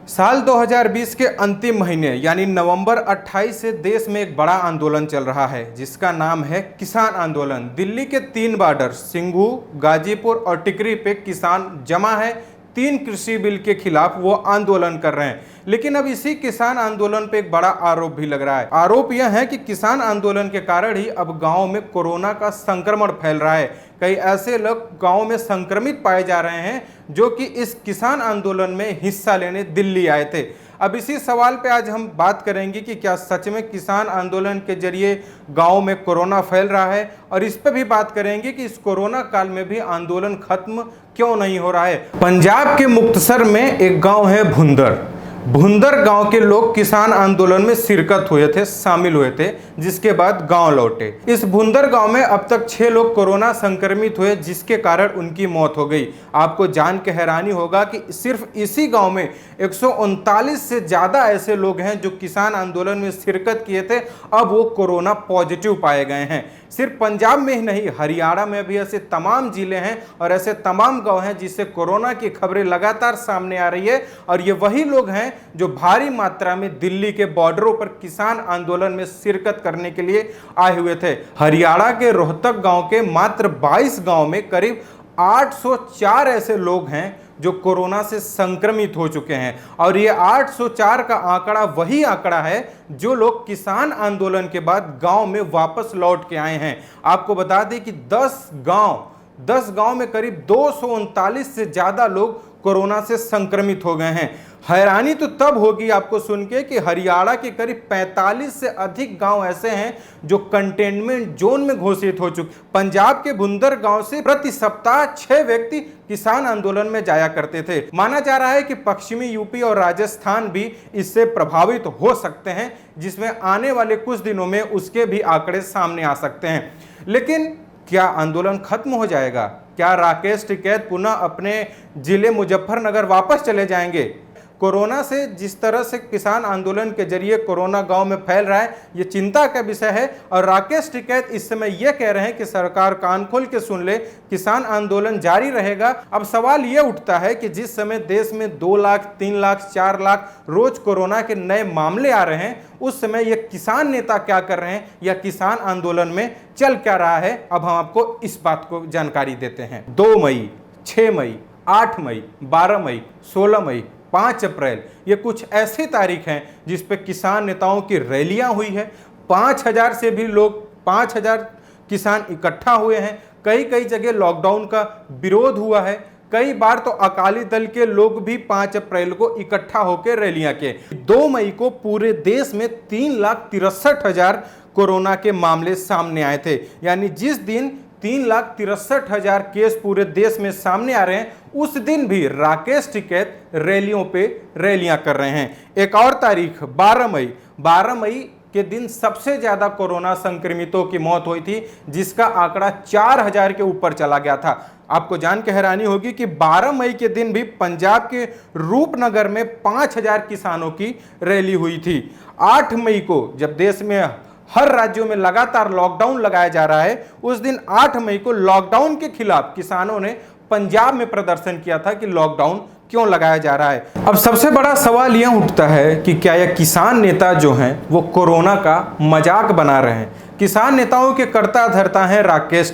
साल 2020 के अंतिम महीने यानी नवंबर 28 से देश में एक बड़ा आंदोलन चल रहा है जिसका नाम है किसान आंदोलन। दिल्ली के 3 बॉर्डर सिंघू, गाजीपुर और टिकरी पे किसान जमा है। 3 कृषि बिल के खिलाफ वो आंदोलन कर रहे हैं। लेकिन अब इसी किसान आंदोलन पे एक बड़ा आरोप भी लग रहा है। आरोप यह है कि किसान आंदोलन के कारण ही अब गांव में कोरोना का संक्रमण फैल रहा है। कई ऐसे लोग गांव में संक्रमित पाए जा रहे हैं जो कि इस किसान आंदोलन में हिस्सा लेने दिल्ली आए थे। अब इसी सवाल पे आज हम बात करेंगे कि क्या सच में किसान आंदोलन के जरिए गांव में कोरोना फैल रहा है, और इस पे भी बात करेंगे कि इस कोरोना काल में भी आंदोलन खत्म क्यों नहीं हो रहा है। पंजाब के मुक्तसर में एक गांव है भुंदर गांव के लोग किसान आंदोलन में शिरकत हुए थे, शामिल हुए थे, जिसके बाद गांव लौटे। इस भुंदर गांव में अब तक 6 लोग कोरोना संक्रमित हुए जिसके कारण उनकी मौत हो गई। आपको जान के हैरानी होगा कि सिर्फ इसी गांव में 139 से ज्यादा ऐसे लोग हैं जो किसान आंदोलन में शिरकत किए थे, अब वो कोरोना पॉजिटिव पाए गए हैं। सिर्फ पंजाब में ही नहीं, हरियाणा में भी ऐसे तमाम जिले हैं और ऐसे तमाम गांव हैं जिससे कोरोना की खबरें लगातार सामने आ रही है। और ये वही लोग हैं जो भारी मात्रा में दिल्ली के बॉर्डरों पर किसान आंदोलन में शिरकत करने के लिए आए हुए थे। हरियाणा के रोहतक गांव के मात्र 22 गांव में करीब 804 ऐसे लोग हैं जो कोरोना से संक्रमित हो चुके हैं। और ये 804 का आंकड़ा वही आंकड़ा है जो लोग किसान आंदोलन के बाद गांव में वापस लौट के आए हैं। आपको बता दें कि 10 गांव में करीब 239 से ज्यादा लोग कोरोना से संक्रमित हो गए हैं। हैरानी तो तब होगी आपको सुन के कि हरियाणा के करीब 45 से अधिक गांव ऐसे हैं जो कंटेनमेंट जोन में घोषित हो चुके। पंजाब के भुंदर गांव से प्रति सप्ताह 6 व्यक्ति किसान आंदोलन में जाया करते थे। माना जा रहा है कि पश्चिमी यूपी और राजस्थान भी इससे प्रभावित हो सकते हैं, जिसमें आने वाले कुछ दिनों में उसके भी आंकड़े सामने आ सकते हैं। लेकिन क्या आंदोलन खत्म हो जाएगा? क्या राकेश टिकैत पुनः अपने जिले मुजफ्फरनगर वापस चले जाएंगे? कोरोना से जिस तरह से किसान आंदोलन के जरिए कोरोना गांव में फैल रहा है, ये चिंता का विषय है। और राकेश टिकैत इस समय यह कह रहे हैं कि सरकार कान खोल के सुन ले, किसान आंदोलन जारी रहेगा। अब सवाल यह उठता है कि जिस समय देश में 2 लाख, 3 लाख, 4 लाख रोज कोरोना के नए मामले आ रहे हैं, उस समय ये किसान नेता क्या कर रहे हैं या किसान आंदोलन में चल क्या रहा है, अब हम आपको इस बात को जानकारी देते हैं। 2 मई, 6 मई, 8 मई, 12 मई, 16 मई, 5 अप्रैल, ये कुछ ऐसी तारीख हैं जिस पे किसान नेताओं की रैलियां हुई है। 5000 से भी लोग, 5000 किसान इकट्ठा हुए हैं। कई जगह लॉकडाउन का विरोध हुआ है। कई बार तो अकाली दल के लोग भी 5 अप्रैल को इकट्ठा होकर रैलियां किए। 2 मई को पूरे देश में 3,63,000 कोरोना के मामले सामने आए थे। यानी जिस दिन 3,63,000 केस पूरे देश में सामने आ रहे हैं, उस दिन भी राकेश टिकैत रैलियों पे रैलियां कर रहे हैं। एक और तारीख 12 मई के दिन सबसे ज्यादा कोरोना संक्रमितों की मौत हुई थी, जिसका आंकड़ा 4000 के ऊपर चला गया था। आपको जान के हैरानी होगी कि 12 मई के दिन भी पंजाब के रूपनगर में 5000 किसानों की रैली हुई थी। 8 मई को जब देश में हर राज्यों में लगातार लॉकडाउन लगाया जा रहा है, उस दिन 8 मई को लॉकडाउन के खिलाफ किसानों ने पंजाब में प्रदर्शन किया था कि लॉकडाउन क्यों लगाया जा रहा है। अब सबसे बड़ा सवाल यह उठता है कि क्या यह किसान नेता जो हैं वो कोरोना का मजाक बना रहे हैं? किसान नेताओं के कर्ता धर्ता हैं राकेश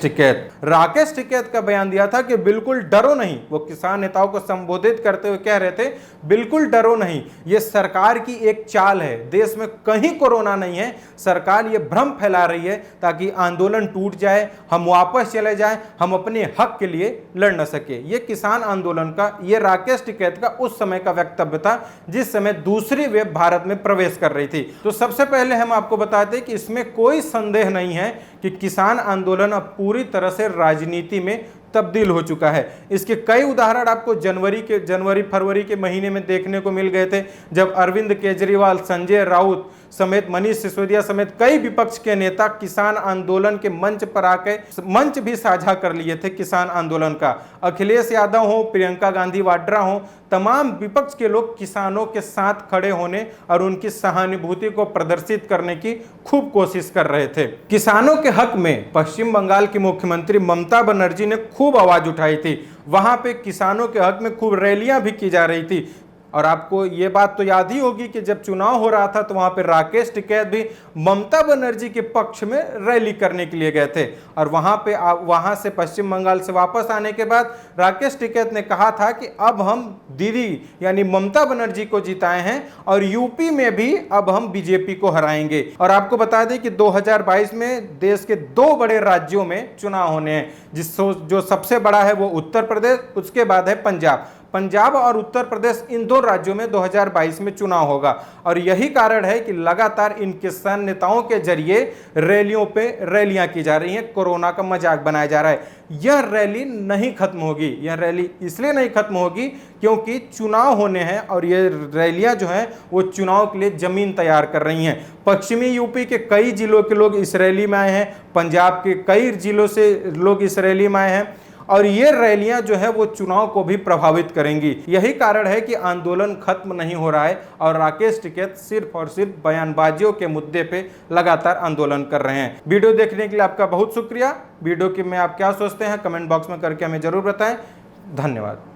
टिकैत का बयान दिया था कि बिल्कुल डरो नहीं। वो किसान नेताओं को संबोधित करते हुए कह रहे थे, बिल्कुल डरो नहीं, ये सरकार की एक चाल है, देश में कहीं कोरोना नहीं है, सरकार ये भ्रम फैला रही है ताकि आंदोलन टूट जाए, हम वापस चले जाएं, हम अपने हक के लिए लड़ न सके। ये किसान आंदोलन का, ये राकेश टिकैत का उस समय का वक्तव्य था जिस समय दूसरी वेव भारत में प्रवेश कर रही थी। तो सबसे पहले हम आपको बताते कि इसमें कोई संदेह नहीं है कि किसान आंदोलन अब पूरी तरह से राजनीति में तब्दील हो चुका है। इसके कई उदाहरण आपको जनवरी फरवरी के महीने में देखने को मिल गए थे, जब अरविंद केजरीवाल, संजय राउत समेत मनीष सिसोदिया समेत कई विपक्ष के नेता किसान आंदोलन के मंच पर आके मंच भी साझा कर लिए थे किसान आंदोलन का। अखिलेश यादव हो, प्रियंका गांधी वाड्रा हो, तमाम विपक्ष के लोग किसानों के साथ खड़े होने और उनकी सहानुभूति को प्रदर्शित करने की खूब कोशिश कर रहे थे। किसानों के हक में पश्चिम बंगाल की मुख्यमंत्री ममता बनर्जी ने खूब आवाज उठाई थी। वहां पे किसानों के हक में खूब रैलियां भी की जा रही थी। और आपको ये बात तो याद ही होगी कि जब चुनाव हो रहा था तो वहां पे राकेश टिकैत भी ममता बनर्जी के पक्ष में रैली करने के लिए गए थे। और वहां से पश्चिम बंगाल से वापस आने के बाद राकेश टिकैत ने कहा था कि अब हम दीदी यानी ममता बनर्जी को जिताए हैं और यूपी में भी अब हम बीजेपी को हराएंगे। और आपको बता दें कि 2022 में देश के 2 बड़े राज्यों में चुनाव होने हैं, जो सबसे बड़ा है वो उत्तर प्रदेश, उसके बाद है पंजाब और उत्तर प्रदेश, इन 2 राज्यों में 2022 में चुनाव होगा। और यही कारण है कि लगातार इन किसान नेताओं के जरिए रैलियों पे रैलियां की जा रही हैं, कोरोना का मजाक बनाया जा रहा है। यह रैली नहीं खत्म होगी, यह रैली इसलिए नहीं खत्म होगी क्योंकि चुनाव होने हैं और ये रैलियां जो हैं वो चुनाव के लिए जमीन तैयार कर रही हैं। पश्चिमी यूपी के कई जिलों के लोग इस रैली में आए हैं, पंजाब के कई जिलों से लोग इस रैली में आए हैं और ये रैलियां जो है वो चुनाव को भी प्रभावित करेंगी। यही कारण है कि आंदोलन खत्म नहीं हो रहा है और राकेश टिकैत सिर्फ और सिर्फ बयानबाजियों के मुद्दे पे लगातार आंदोलन कर रहे हैं। वीडियो देखने के लिए आपका बहुत शुक्रिया। वीडियो के में आप क्या सोचते हैं कमेंट बॉक्स में करके हमें जरूर बताएं। धन्यवाद।